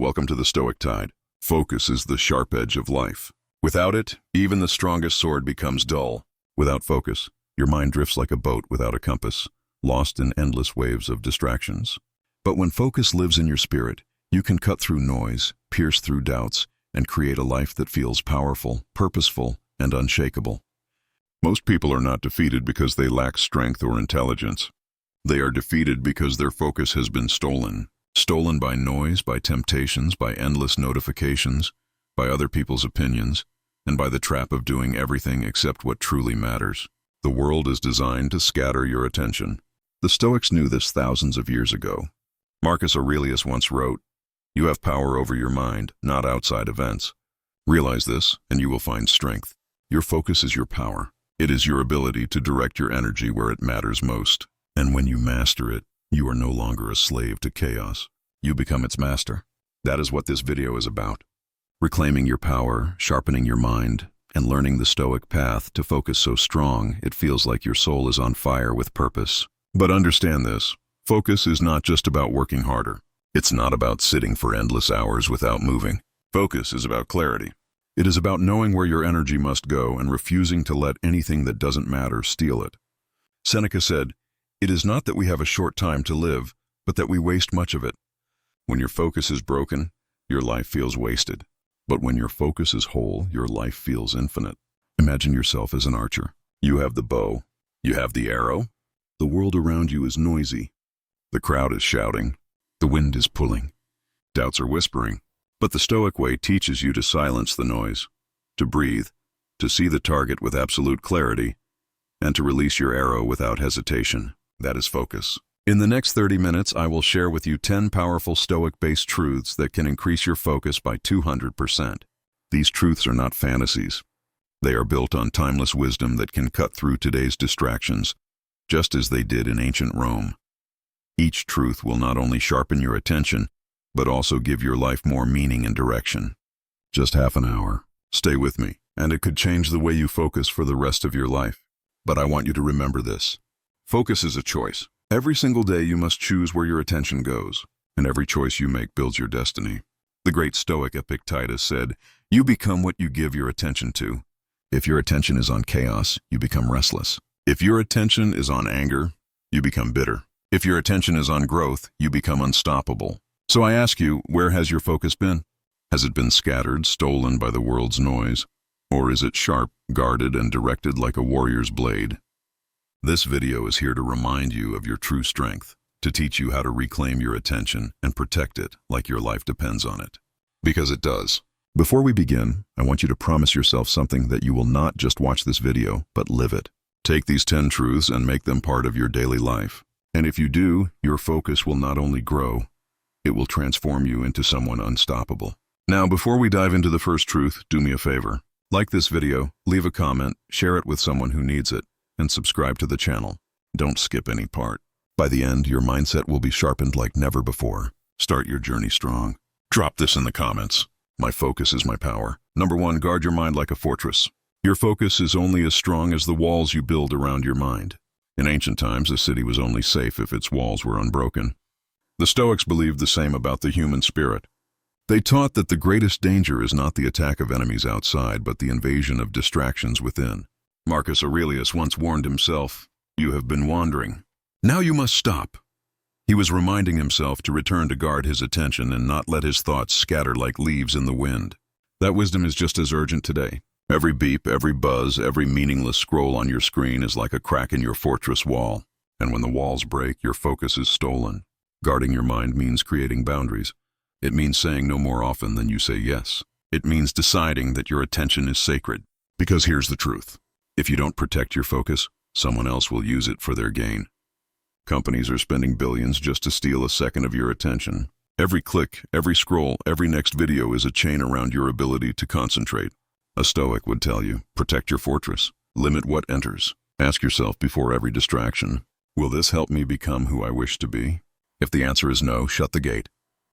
welcome to the Stoic Tide. Focus is the sharp edge of life. Without it, even the strongest sword becomes dull. Without focus, your mind drifts like a boat without a compass, lost in endless waves of distractions. But when focus lives in your spirit, you can cut through noise, pierce through doubts, and create a life that feels powerful, purposeful, and unshakable. Most people are not defeated because they lack strength or intelligence. They are defeated because their focus has been stolen. Stolen by noise, by temptations, by endless notifications, by other people's opinions, and by the trap of doing everything except what truly matters. The world is designed to scatter your attention. The Stoics knew this thousands of years ago. Marcus Aurelius once wrote, "You have power over your mind, not outside events. Realize this, and you will find strength." Your focus is your power. It is your ability to direct your energy where it matters most. And when you master it, you are no longer a slave to chaos. You become its master. That is what this video is about. Reclaiming your power, sharpening your mind, and learning the Stoic path to focus so strong it feels like your soul is on fire with purpose. But understand this, focus is not just about working harder. It's not about sitting for endless hours without moving. Focus is about clarity. It is about knowing where your energy must go and refusing to let anything that doesn't matter steal it. Seneca said, "It is not that we have a short time to live, but that we waste much of it." When your focus is broken, your life feels wasted. But when your focus is whole, your life feels infinite. Imagine yourself as an archer. You have the bow. You have the arrow. The world around you is noisy. The crowd is shouting. The wind is pulling. Doubts are whispering. But the Stoic way teaches you to silence the noise, to breathe, to see the target with absolute clarity, and to release your arrow without hesitation. That is focus. In the next 30 minutes, I will share with you 10 powerful Stoic-based truths that can increase your focus by 200%. These truths are not fantasies. They are built on timeless wisdom that can cut through today's distractions, just as they did in ancient Rome. Each truth will not only sharpen your attention, but also give your life more meaning and direction. Just half an hour. Stay with me, and it could change the way you focus for the rest of your life. But I want you to remember this. Focus is a choice. Every single day you must choose where your attention goes, and every choice you make builds your destiny. The great Stoic Epictetus said, "You become what you give your attention to." If your attention is on chaos, you become restless. If your attention is on anger, you become bitter. If your attention is on growth, you become unstoppable. So I ask you, where has your focus been? Has it been scattered, stolen by the world's noise? Or is it sharp, guarded, and directed like a warrior's blade? This video is here to remind you of your true strength, to teach you how to reclaim your attention and protect it like your life depends on it. Because it does. Before we begin, I want you to promise yourself something that you will not just watch this video, but live it. Take these 10 truths and make them part of your daily life. And if you do, your focus will not only grow, it will transform you into someone unstoppable. Now, before we dive into the first truth, do me a favor. Like this video, leave a comment, share it with someone who needs it, and subscribe to the channel. Don't skip any part. By the end, your mindset will be sharpened like never before. Start your journey strong. Drop this in the comments. My focus is my power. Number 1, guard your mind like a fortress. Your focus is only as strong as the walls you build around your mind. In ancient times, a city was only safe if its walls were unbroken. The Stoics believed the same about the human spirit. They taught that the greatest danger is not the attack of enemies outside, but the invasion of distractions within. Marcus Aurelius once warned himself, "You have been wandering. Now you must stop." He was reminding himself to return to guard his attention and not let his thoughts scatter like leaves in the wind. That wisdom is just as urgent today. Every beep, every buzz, every meaningless scroll on your screen is like a crack in your fortress wall. And when the walls break, your focus is stolen. Guarding your mind means creating boundaries. It means saying no more often than you say yes. It means deciding that your attention is sacred. Because here's the truth. If you don't protect your focus, someone else will use it for their gain. Companies are spending billions just to steal a second of your attention. Every click, every scroll, every next video is a chain around your ability to concentrate. A Stoic would tell you, protect your fortress. Limit what enters. Ask yourself before every distraction, will this help me become who I wish to be? If the answer is no, shut the gate.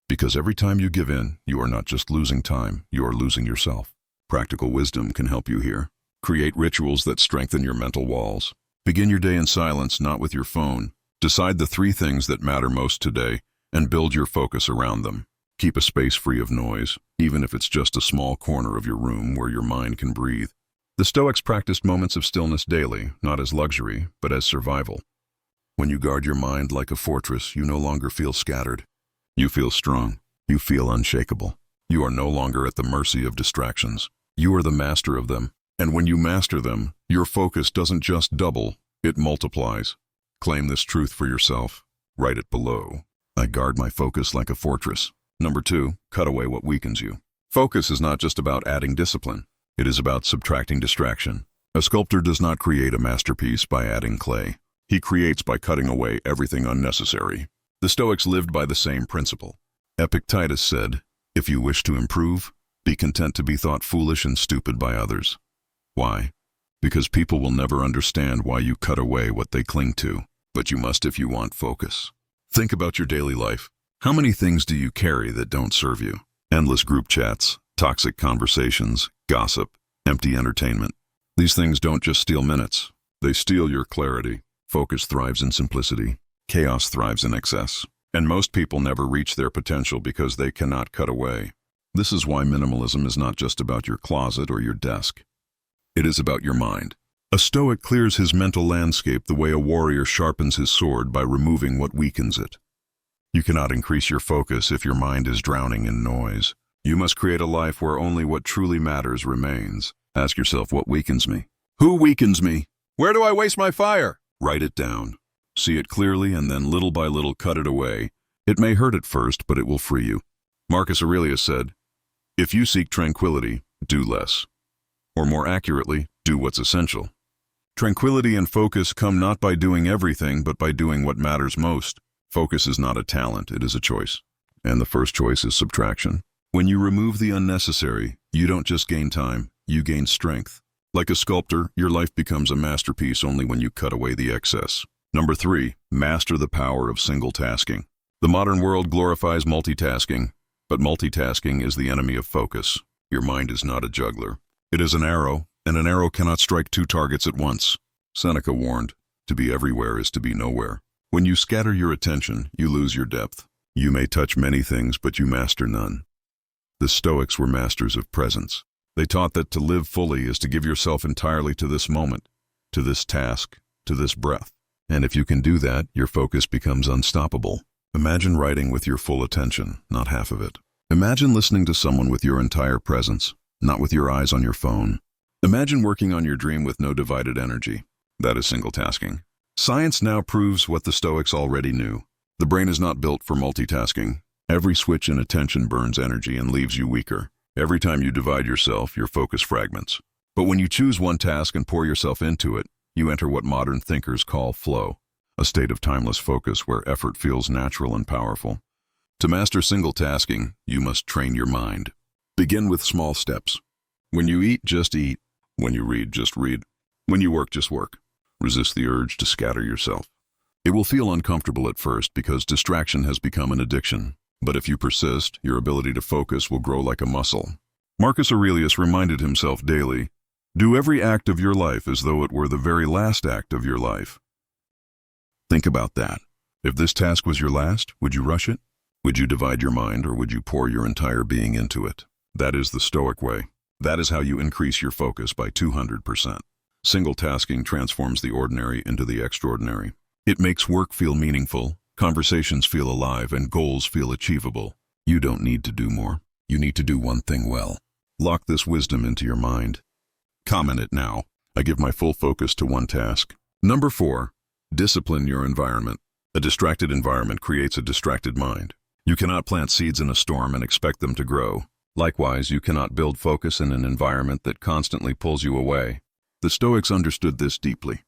Because every time you give in, you are not just losing time, you are losing yourself. Practical wisdom can help you here. Create rituals that strengthen your mental walls. Begin your day in silence, not with your phone. Decide the 3 things that matter most today and build your focus around them. Keep a space free of noise, even if it's just a small corner of your room where your mind can breathe. The Stoics practiced moments of stillness daily, not as luxury, but as survival. When you guard your mind like a fortress, you no longer feel scattered. You feel strong. You feel unshakable. You are no longer at the mercy of distractions. You are the master of them. And when you master them, your focus doesn't just double, it multiplies. Claim this truth for yourself. Write it below. I guard my focus like a fortress. Number 2, cut away what weakens you. Focus is not just about adding discipline. It is about subtracting distraction. A sculptor does not create a masterpiece by adding clay. He creates by cutting away everything unnecessary. The Stoics lived by the same principle. Epictetus said, "If you wish to improve, be content to be thought foolish and stupid by others." Why? Because people will never understand why you cut away what they cling to, but you must if you want focus. Think about your daily life. How many things do you carry that don't serve you? Endless group chats, toxic conversations, gossip, empty entertainment. These things don't just steal minutes. They steal your clarity. Focus thrives in simplicity. Chaos thrives in excess. And most people never reach their potential because they cannot cut away. This is why minimalism is not just about your closet or your desk. It is about your mind. A Stoic clears his mental landscape the way a warrior sharpens his sword by removing what weakens it. You cannot increase your focus if your mind is drowning in noise. You must create a life where only what truly matters remains. Ask yourself, what weakens me? Who weakens me? Where do I waste my fire? Write it down. See it clearly and then little by little cut it away. It may hurt at first, but it will free you. Marcus Aurelius said, "If you seek tranquility, do less." Or more accurately, do what's essential. Tranquility and focus come not by doing everything, but by doing what matters most. Focus is not a talent, it is a choice. And the first choice is subtraction. When you remove the unnecessary, you don't just gain time, you gain strength. Like a sculptor, your life becomes a masterpiece only when you cut away the excess. Number 3, master the power of single tasking. The modern world glorifies multitasking, but multitasking is the enemy of focus. Your mind is not a juggler. It is an arrow, and an arrow cannot strike 2 targets at once. Seneca warned, "To be everywhere is to be nowhere." When you scatter your attention, you lose your depth. You may touch many things, but you master none. The Stoics were masters of presence. They taught that to live fully is to give yourself entirely to this moment, to this task, to this breath. And if you can do that, your focus becomes unstoppable. Imagine writing with your full attention, not half of it. Imagine listening to someone with your entire presence, not with your eyes on your phone. Imagine working on your dream with no divided energy. That is single tasking. Science now proves what the Stoics already knew. The brain is not built for multitasking. Every switch in attention burns energy and leaves you weaker. Every time you divide yourself, your focus fragments. But when you choose one task and pour yourself into it, you enter what modern thinkers call flow, a state of timeless focus where effort feels natural and powerful. To master single tasking, you must train your mind. Begin with small steps. When you eat, just eat. When you read, just read. When you work, just work. Resist the urge to scatter yourself. It will feel uncomfortable at first because distraction has become an addiction. But if you persist, your ability to focus will grow like a muscle. Marcus Aurelius reminded himself daily, "Do every act of your life as though it were the very last act of your life." Think about that. If this task was your last, would you rush it? Would you divide your mind, or would you pour your entire being into it? That is the Stoic way. That is how you increase your focus by 200%. Single tasking transforms the ordinary into the extraordinary. It makes work feel meaningful, conversations feel alive, and goals feel achievable. You don't need to do more. You need to do one thing well. Lock this wisdom into your mind. Comment it now. I give my full focus to one task. Number 4, discipline your environment. A distracted environment creates a distracted mind. You cannot plant seeds in a storm and expect them to grow. Likewise, you cannot build focus in an environment that constantly pulls you away. The Stoics understood this deeply.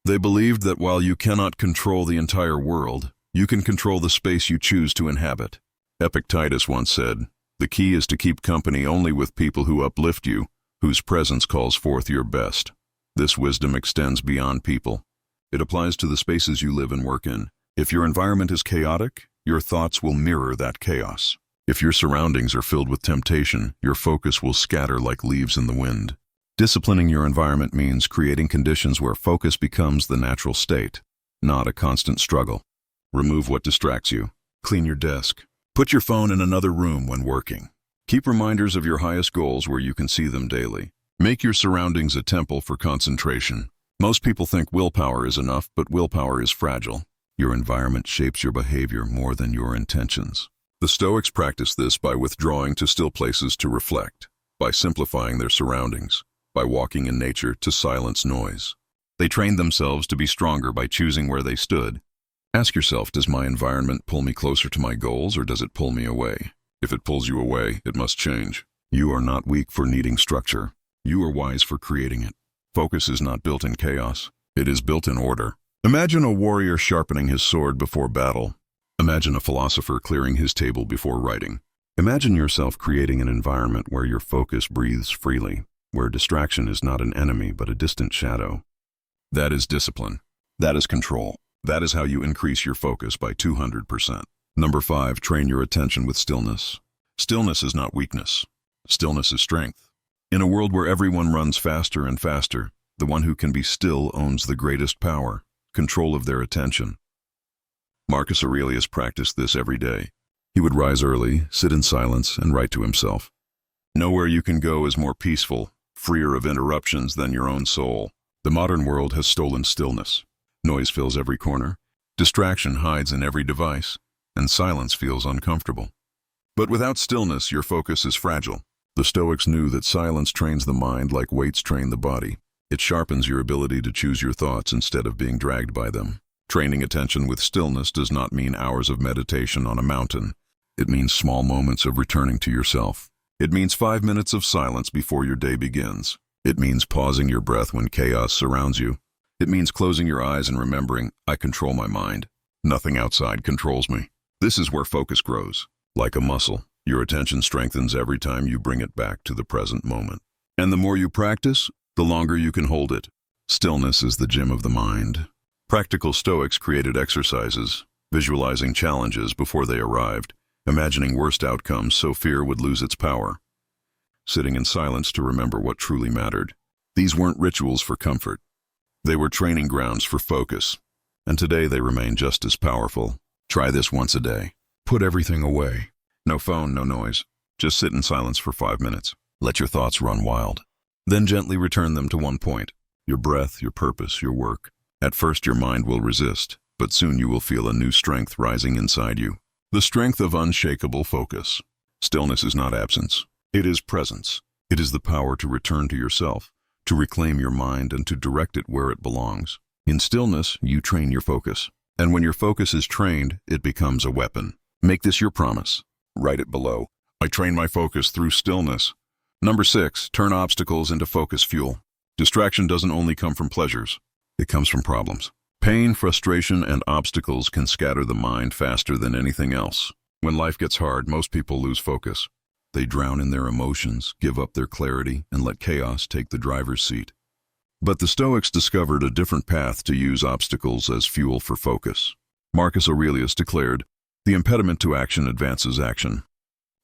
They believed that while you cannot control the entire world, you can control the space you choose to inhabit. Epictetus once said, "The key is to keep company only with people who uplift you, whose presence calls forth your best." This wisdom extends beyond people. It applies to the spaces you live and work in. If your environment is chaotic, your thoughts will mirror that chaos. If your surroundings are filled with temptation, your focus will scatter like leaves in the wind. Disciplining your environment means creating conditions where focus becomes the natural state, not a constant struggle. Remove what distracts you. Clean your desk. Put your phone in another room when working. Keep reminders of your highest goals where you can see them daily. Make your surroundings a temple for concentration. Most people think willpower is enough, but willpower is fragile. Your environment shapes your behavior more than your intentions. The Stoics practice this by withdrawing to still places to reflect, by simplifying their surroundings, by walking in nature to silence noise. They trained themselves to be stronger by choosing where they stood. Ask yourself, does my environment pull me closer to my goals or does it pull me away? If it pulls you away, it must change. You are not weak for needing structure. You are wise for creating it. Focus is not built in chaos. It is built in order. Imagine a warrior sharpening his sword before battle. Imagine a philosopher clearing his table before writing. Imagine yourself creating an environment where your focus breathes freely, where distraction is not an enemy but a distant shadow. That is discipline. That is control. That is how you increase your focus by 200%. Number 5, train your attention with stillness. Stillness is not weakness. Stillness is strength. In a world where everyone runs faster and faster, the one who can be still owns the greatest power, control of their attention. Marcus Aurelius practiced this every day. He would rise early, sit in silence, and write to himself. Nowhere you can go is more peaceful, freer of interruptions than your own soul. The modern world has stolen stillness. Noise fills every corner. Distraction hides in every device, and silence feels uncomfortable. But without stillness, your focus is fragile. The Stoics knew that silence trains the mind like weights train the body. It sharpens your ability to choose your thoughts instead of being dragged by them. Training attention with stillness does not mean hours of meditation on a mountain. It means small moments of returning to yourself. It means 5 minutes of silence before your day begins. It means pausing your breath when chaos surrounds you. It means closing your eyes and remembering, I control my mind. Nothing outside controls me. This is where focus grows. Like a muscle, your attention strengthens every time you bring it back to the present moment. And the more you practice, the longer you can hold it. Stillness is the gym of the mind. Practical Stoics created exercises, visualizing challenges before they arrived, imagining worst outcomes so fear would lose its power. Sitting in silence to remember what truly mattered. These weren't rituals for comfort. They were training grounds for focus. And today they remain just as powerful. Try this once a day. Put everything away. No phone, no noise. Just sit in silence for 5 minutes. Let your thoughts run wild. Then gently return them to one point. Your breath, your purpose, your work. At first your mind will resist, but soon you will feel a new strength rising inside you. The strength of unshakable focus. Stillness is not absence. It is presence. It is the power to return to yourself, to reclaim your mind and to direct it where it belongs. In stillness, you train your focus. And when your focus is trained, it becomes a weapon. Make this your promise. Write it below. I train my focus through stillness. Number 6, turn obstacles into focus fuel. Distraction doesn't only come from pleasures. It comes from problems. Pain, frustration, and obstacles can scatter the mind faster than anything else. When life gets hard, most people lose focus. They drown in their emotions, give up their clarity, and let chaos take the driver's seat. But the Stoics discovered a different path to use obstacles as fuel for focus. Marcus Aurelius declared, "The impediment to action advances action.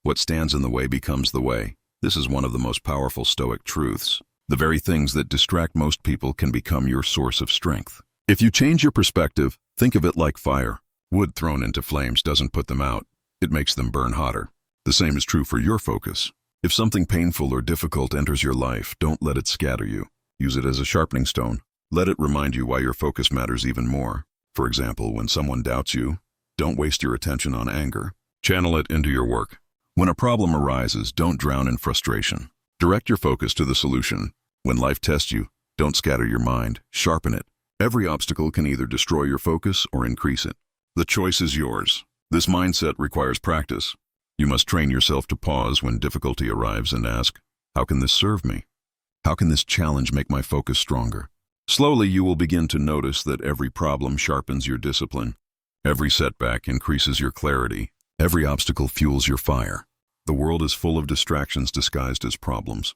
What stands in the way becomes the way." This is one of the most powerful Stoic truths. The very things that distract most people can become your source of strength. If you change your perspective, think of it like fire. Wood thrown into flames doesn't put them out. It makes them burn hotter. The same is true for your focus. If something painful or difficult enters your life, don't let it scatter you. Use it as a sharpening stone. Let it remind you why your focus matters even more. For example, when someone doubts you, don't waste your attention on anger. Channel it into your work. When a problem arises, don't drown in frustration. Direct your focus to the solution. When life tests you, don't scatter your mind, sharpen it. Every obstacle can either destroy your focus or increase it. The choice is yours. This mindset requires practice. You must train yourself to pause when difficulty arrives and ask, how can this serve me? How can this challenge make my focus stronger? Slowly, you will begin to notice that every problem sharpens your discipline. Every setback increases your clarity. Every obstacle fuels your fire. The world is full of distractions disguised as problems.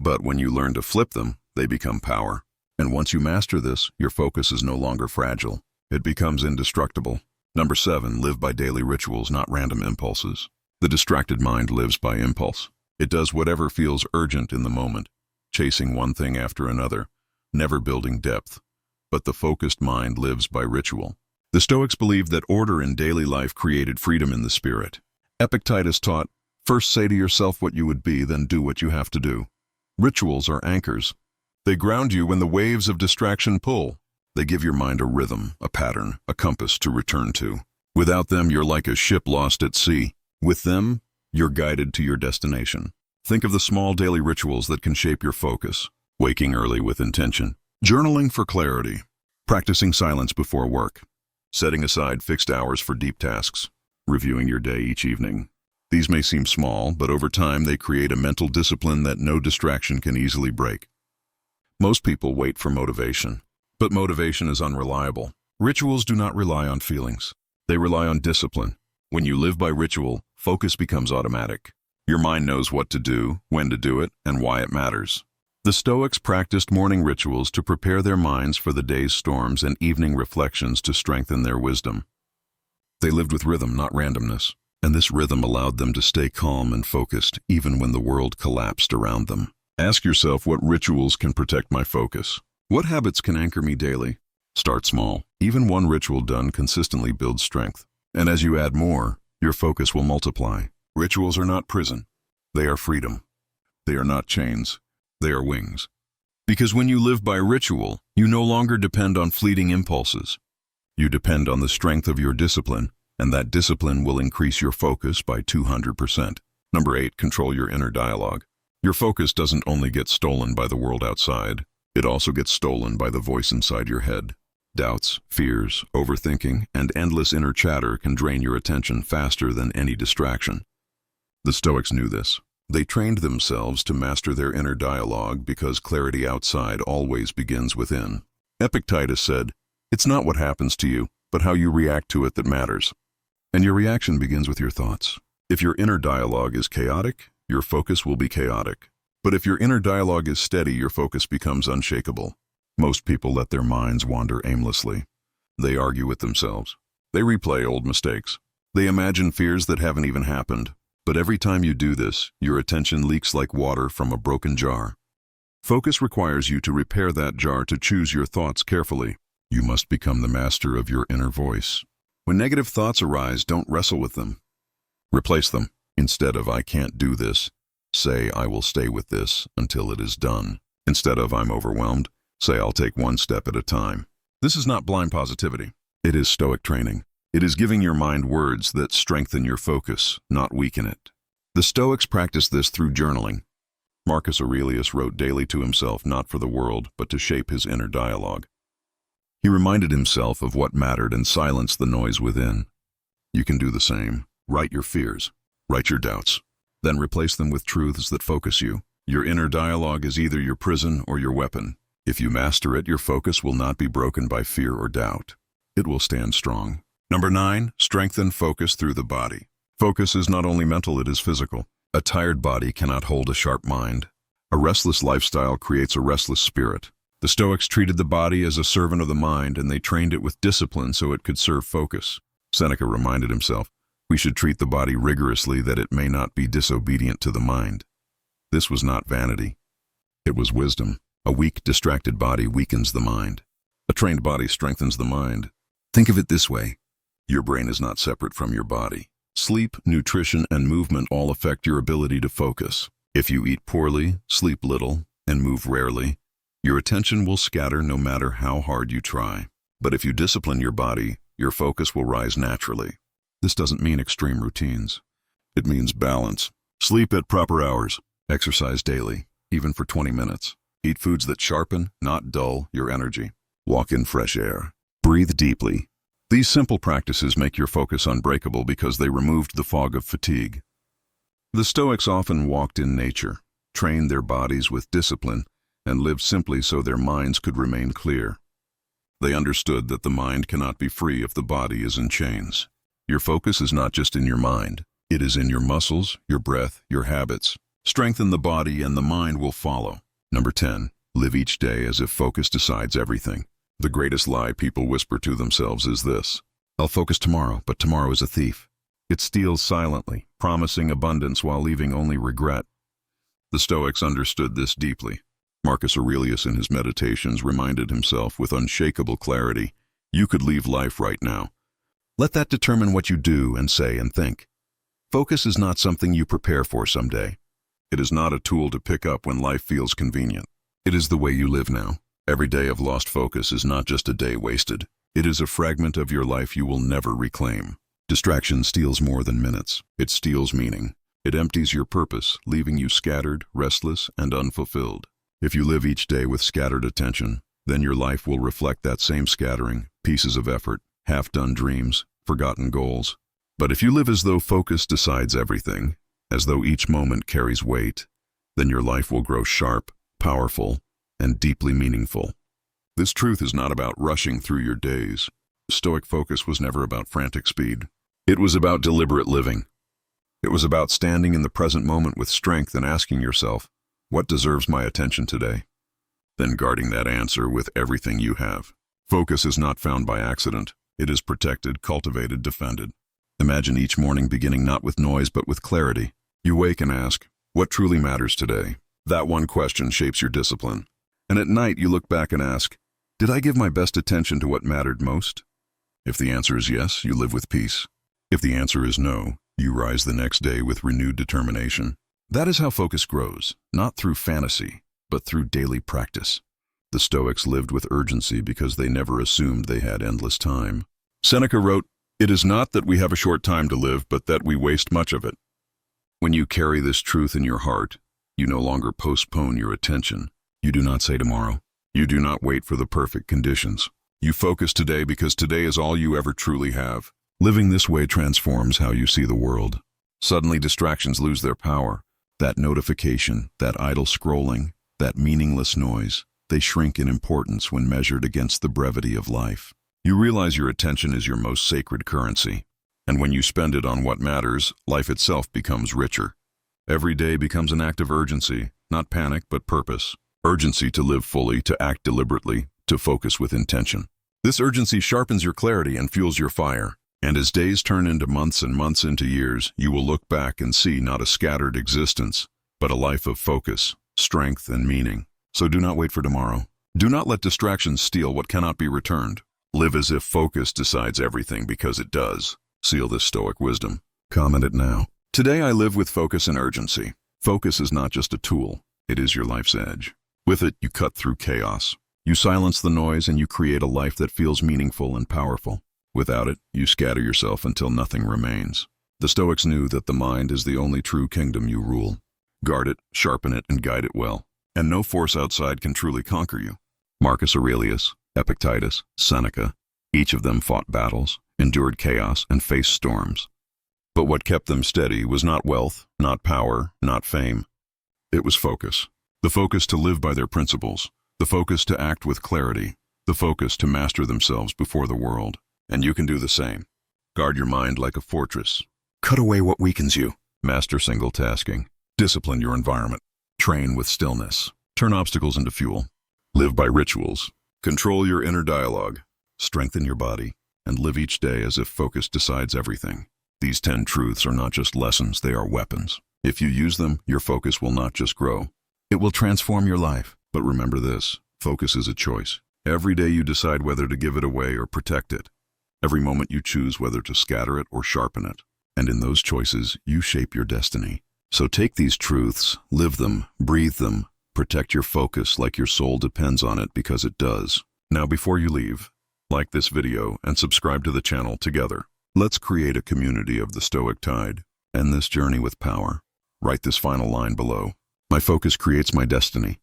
But when you learn to flip them, they become power. And once you master this, your focus is no longer fragile. It becomes indestructible. Number 7, live by daily rituals, not random impulses. The distracted mind lives by impulse. It does whatever feels urgent in the moment, chasing one thing after another, never building depth. But the focused mind lives by ritual. The Stoics believed that order in daily life created freedom in the spirit. Epictetus taught, first say to yourself what you would be, then do what you have to do. Rituals are anchors. They ground you when the waves of distraction pull. They give your mind a rhythm, a pattern, a compass to return to. Without them, you're like a ship lost at sea. With them, you're guided to your destination. Think of the small daily rituals that can shape your focus. Waking early with intention. Journaling for clarity. Practicing silence before work. Setting aside fixed hours for deep tasks. Reviewing your day each evening. These may seem small, but over time they create a mental discipline that no distraction can easily break. Most people wait for motivation, but motivation is unreliable. Rituals do not rely on feelings. They rely on discipline. When you live by ritual, focus becomes automatic. Your mind knows what to do, when to do it, and why it matters. The Stoics practiced morning rituals to prepare their minds for the day's storms and evening reflections to strengthen their wisdom. They lived with rhythm, not randomness, and this rhythm allowed them to stay calm and focused even when the world collapsed around them. Ask yourself, what rituals can protect my focus? What habits can anchor me daily? Start small. Even one ritual done consistently builds strength. And as you add more, your focus will multiply. Rituals are not prison. They are freedom. They are not chains. They are wings. Because when you live by ritual, you no longer depend on fleeting impulses. You depend on the strength of your discipline, and that discipline will increase your focus by 200%. Number 8, control your inner dialogue. Your focus doesn't only get stolen by the world outside, it also gets stolen by the voice inside your head. Doubts, fears, overthinking, and endless inner chatter can drain your attention faster than any distraction. The Stoics knew this. They trained themselves to master their inner dialogue because clarity outside always begins within. Epictetus said, "It's not what happens to you, but how you react to it that matters." And your reaction begins with your thoughts. If your inner dialogue is chaotic, your focus will be chaotic. But if your inner dialogue is steady, your focus becomes unshakable. Most people let their minds wander aimlessly. They argue with themselves. They replay old mistakes. They imagine fears that haven't even happened. But every time you do this, your attention leaks like water from a broken jar. Focus requires you to repair that jar, to choose your thoughts carefully. You must become the master of your inner voice. When negative thoughts arise, don't wrestle with them. Replace them. Instead of "I can't do this," say "I will stay with this until it is done." Instead of "I'm overwhelmed," say "I'll take one step at a time." This is not blind positivity. It is Stoic training. It is giving your mind words that strengthen your focus, not weaken it. The Stoics practiced this through journaling. Marcus Aurelius wrote daily to himself, not for the world, but to shape his inner dialogue. He reminded himself of what mattered and silenced the noise within. You can do the same. Write your fears. Write your doubts. Then replace them with truths that focus you. Your inner dialogue is either your prison or your weapon. If you master it, your focus will not be broken by fear or doubt. It will stand strong. Number 9, strengthen focus through the body. Focus is not only mental, it is physical. A tired body cannot hold a sharp mind. A restless lifestyle creates a restless spirit. The Stoics treated the body as a servant of the mind, and they trained it with discipline so it could serve focus. Seneca reminded himself, "We should treat the body rigorously that it may not be disobedient to the mind." This was not vanity. It was wisdom. A weak, distracted body weakens the mind. A trained body strengthens the mind. Think of it this way. Your brain is not separate from your body. Sleep, nutrition, and movement all affect your ability to focus. If you eat poorly, sleep little, and move rarely, your attention will scatter no matter how hard you try. But if you discipline your body, your focus will rise naturally. This doesn't mean extreme routines. It means balance. Sleep at proper hours. Exercise daily, even for 20 minutes. Eat foods that sharpen, not dull, your energy. Walk in fresh air. Breathe deeply. These simple practices make your focus unbreakable because they removed the fog of fatigue. The Stoics often walked in nature, trained their bodies with discipline, and lived simply so their minds could remain clear. They understood that the mind cannot be free if the body is in chains. Your focus is not just in your mind. It is in your muscles, your breath, your habits. Strengthen the body and the mind will follow. Number 10, live each day as if focus decides everything. The greatest lie people whisper to themselves is this: "I'll focus tomorrow, but tomorrow is a thief." It steals silently, promising abundance while leaving only regret. The Stoics understood this deeply. Marcus Aurelius in his meditations reminded himself with unshakable clarity, "You could leave life right now. Let that determine what you do and say and think." Focus is not something you prepare for someday. It is not a tool to pick up when life feels convenient. It is the way you live now. Every day of lost focus is not just a day wasted. It is a fragment of your life you will never reclaim. Distraction steals more than minutes. It steals meaning. It empties your purpose, leaving you scattered, restless, and unfulfilled. If you live each day with scattered attention, then your life will reflect that same scattering, pieces of effort, half-done dreams, forgotten goals. But if you live as though focus decides everything, as though each moment carries weight, then your life will grow sharp, powerful, and deeply meaningful. This truth is not about rushing through your days. Stoic focus was never about frantic speed. It was about deliberate living. It was about standing in the present moment with strength and asking yourself, what deserves my attention today? Then guarding that answer with everything you have. Focus is not found by accident. It is protected, cultivated, defended. Imagine each morning beginning not with noise but with clarity. You wake and ask, what truly matters today? That one question shapes your discipline. And at night you look back and ask, did I give my best attention to what mattered most? If the answer is yes, you live with peace. If the answer is no, you rise the next day with renewed determination. That is how focus grows, not through fantasy, but through daily practice. The Stoics lived with urgency because they never assumed they had endless time. Seneca wrote, "It is not that we have a short time to live, but that we waste much of it." When you carry this truth in your heart, you no longer postpone your attention. You do not say tomorrow. You do not wait for the perfect conditions. You focus today because today is all you ever truly have. Living this way transforms how you see the world. Suddenly distractions lose their power. That notification, that idle scrolling, that meaningless noise, they shrink in importance when measured against the brevity of life. You realize your attention is your most sacred currency. And when you spend it on what matters, life itself becomes richer. Every day becomes an act of urgency, not panic but purpose. Urgency to live fully, to act deliberately, to focus with intention. This urgency sharpens your clarity and fuels your fire. And as days turn into months and months into years, you will look back and see not a scattered existence, but a life of focus, strength, and meaning. So do not wait for tomorrow. Do not let distractions steal what cannot be returned. Live as if focus decides everything, because it does. Seal this Stoic wisdom. Comment it now. Today I live with focus and urgency. Focus is not just a tool, it is your life's edge. With it, you cut through chaos. You silence the noise and you create a life that feels meaningful and powerful. Without it, you scatter yourself until nothing remains. The Stoics knew that the mind is the only true kingdom you rule. Guard it, sharpen it, and guide it well. And no force outside can truly conquer you. Marcus Aurelius, Epictetus, Seneca, each of them fought battles, endured chaos, and faced storms. But what kept them steady was not wealth, not power, not fame. It was focus. The focus to live by their principles. The focus to act with clarity. The focus to master themselves before the world. And you can do the same. Guard your mind like a fortress. Cut away what weakens you. Master single tasking. Discipline your environment. Train with stillness. Turn obstacles into fuel. Live by rituals. Control your inner dialogue. Strengthen your body. And live each day as if focus decides everything. These 10 truths are not just lessons, they are weapons. If you use them, your focus will not just grow. It will transform your life. But remember this, focus is a choice. Every day you decide whether to give it away or protect it. Every moment you choose whether to scatter it or sharpen it. And in those choices, you shape your destiny. So take these truths, live them, breathe them, protect your focus like your soul depends on it, because it does. Now before you leave, like this video and subscribe to the channel together. Let's create a community of the Stoic tide. End this journey with power. Write this final line below. My focus creates my destiny.